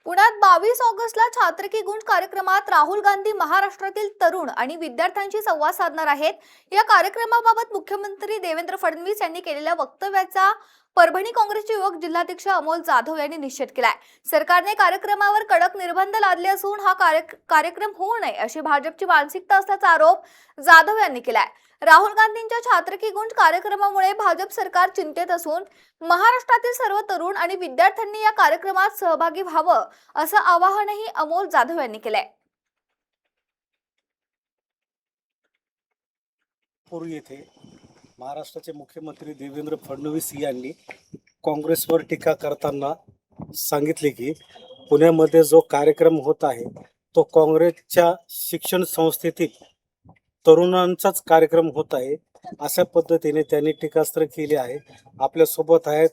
पुण्यात 22 ऑगस्टला छात्र की गुंज कार्यक्रमात राहुल गांधी महाराष्ट्रातील तरुण आणि विद्यार्थ्यांशी संवाद साधणार आहेत। या कार्यक्रमाबाबत मुख्यमंत्री देवेंद्र फडणवीस यांनी केलेल्या वक्तव्याचा परभणी काँग्रेसचे युवक जिल्हाध्यक्ष अमोल जाधव यांनी निषेध केलाय। सरकारने कार्यक्रमावर कडक निर्बंध लादले असून हा कार्यक्रम होऊ नये अशी भाजपची मानसिकता असल्याचा आरोप जाधव यांनी केलाय। राहुल गांधींच्या छात्र की गुंज कार्यक्रमामुळे भाजप सरकार चिंतेत असून महाराष्ट्रातील सर्व तरुण आणि विद्यार्थ्यांनी या कार्यक्रमात सहभागी व्हावं असं आवाहनही अमोल जाधव यांनी केलंय। पूर्वी येथे महाराष्ट्राचे मुख्यमंत्री देवेंद्र फडणवीस यांनी काँग्रेसवर टीका करताना सांगितले की पुण्यामध्ये जो कार्यक्रम होत आहे तो काँग्रेसच्या शिक्षण संस्थेतील तरुणांचाच कार्यक्रम होत आहे, अशा पद्धतीने त्यांनी टीकास्त्र केले आहे। आपल्या सोबत आहेत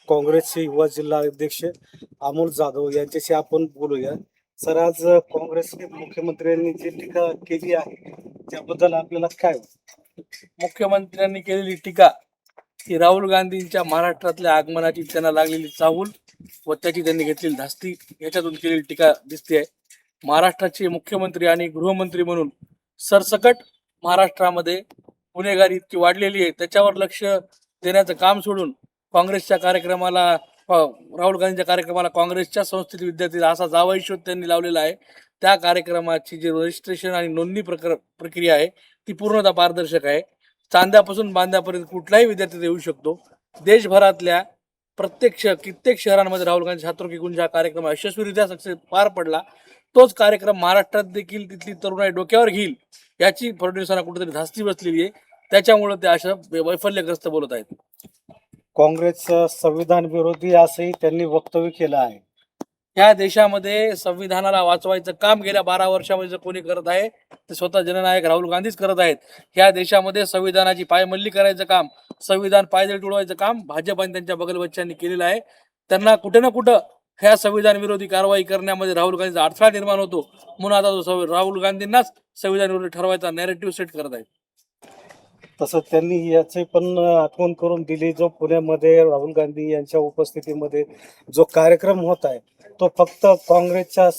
काँग्रेसचे युवा जिल्हा अध्यक्ष अमोल जाधव, यांच्याशी आपण बोलूया। सर, आज काँग्रेसचे मुख्यमंत्र्यांनी जी टीका केली आहे त्याबद्दल आपल्याला काय? मुख्यमंत्र्यांनी केलेली टीका ही राहुल गांधींच्या महाराष्ट्रातल्या आगमनाची त्यांना लागलेली चाहूल व त्याची त्यांनी घेतलेली धास्ती याच्यातून केलेली टीका दिसते आहे। महाराष्ट्राचे मुख्यमंत्री आणि गृहमंत्री म्हणून सरसकट महाराष्ट्रामध्ये गुन्हेगारी इतकी वाढलेली आहे, त्याच्यावर लक्ष देण्याचं काम सोडून काँग्रेसच्या कार्यक्रमाला, राहुल गांधींच्या कार्यक्रमाला काँग्रेसच्या संस्थेतील विद्यार्थी असा जावई शोध त्यांनी लावलेला आहे। त्या कार्यक्रमाची जी रजिस्ट्रेशन आणि नोंदणी प्रक्रिया आहे ती पूर्णतः पारदर्शक आहे। चांद्यापासून बांद्यापर्यंत कुठलाही विद्यार्थी येऊ शकतो। देशभरातल्या कित्येक शहरांमध्ये राहुल गांधी छात्र की गुंज हा कार्यक्रम यशस्वीरित्या पार पडला। तोच कार्यक्रम महाराष्ट्रात देखील तिथली तरुणाई डोक्यावर घेईल याची फडणवीसांना कुठेतरी धास्ती बसलेली आहे, त्याच्यामुळे ते अशा वैफल्यग्रस्त बोलत आहेत। काँग्रेस संविधान विरोधी असंही त्यांनी वक्तव्य केलं आहे। या देशामध्ये संविधानाला वाचवायचं काम गेल्या 12 वर्षामध्ये जर कोणी करत आहे ते स्वतः जननायक राहुल गांधीच करत आहेत। या देशामध्ये संविधानाची पायमल्ली करायचं काम, संविधान पायदळी तुडवायचं काम भाजप आणि त्यांच्या बगलबच्च्यांनी केलेलं आहे। त्यांना कुठे ना कुठं ह्या संविधान विरोधी कारवाई करण्यामध्ये राहुल गांधीचा अडथळा निर्माण होतो, म्हणून आता तो राहुल गांधींनाच संविधान विरोधी ठरवायचा नॅरेटिव्ह सेट करत आहेत। तसं त्यांनी याचे पण आठवण करून दिली, जो पुण्यामध्ये राहुल गांधी यांच्या उपस्थितीमध्ये जो कार्यक्रम होत आहे तो फक्त काँग्रेसच्या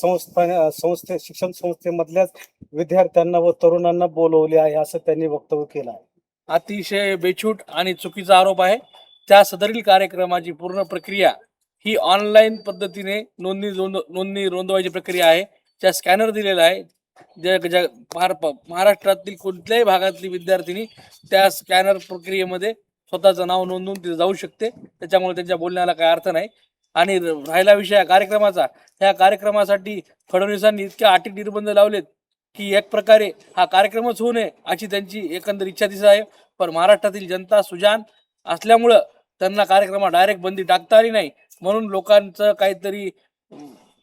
शिक्षण संस्थेमधल्याच विद्यार्थ्यांना व तरुणांना बोलवले आहे, असं त्यांनी वक्तव्य केलं आहे। अतिशय बेछूट आणि चुकीचा आरोप आहे। त्या सदरील कार्यक्रमाची पूर्ण प्रक्रिया ही ऑनलाईन पद्धतीने नोंदणी नोंदवायची प्रक्रिया आहे। त्या स्कॅनर दिलेला आहे। महाराष्ट्रातील कोणत्याही भागातली विद्यार्थिनी त्या स्कॅनर प्रक्रियेमध्ये स्वतःचं नाव नोंदवून तिथे जाऊ शकते, त्याच्यामुळे त्यांच्या बोलण्याला काही अर्थ नाही। आणि राहिला विषय कार्यक्रमाचा, ह्या कार्यक्रमासाठी फडणवीसांनी इतक्या अटी निर्बंध लावलेत की एक प्रकारे हा कार्यक्रमच होऊ नये अशी त्यांची एकंदर इच्छा दिसत आहे। पण महाराष्ट्रातील जनता सुजान असल्यामुळं त्यांना कार्यक्रमात डायरेक्ट बंदी टाकता आली नाही, म्हणून लोकांचं काहीतरी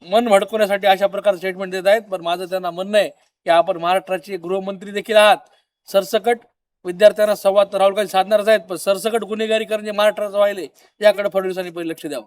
मन भडकवण्यासाठी अशा प्रकारचे स्टेटमेंट देत आहेत। पण माझं त्यांना म्हणणं आहे की आपण महाराष्ट्राचे गृहमंत्री देखील आहात, सरसकट विद्यार्थ्यांना संवाद राहुल गांधी साधणारच आहेत, पण सरसकट गुन्हेगारी करणे महाराष्ट्राचं व्हायले याकडे फडणवीसांनी पहिले लक्ष द्यावं।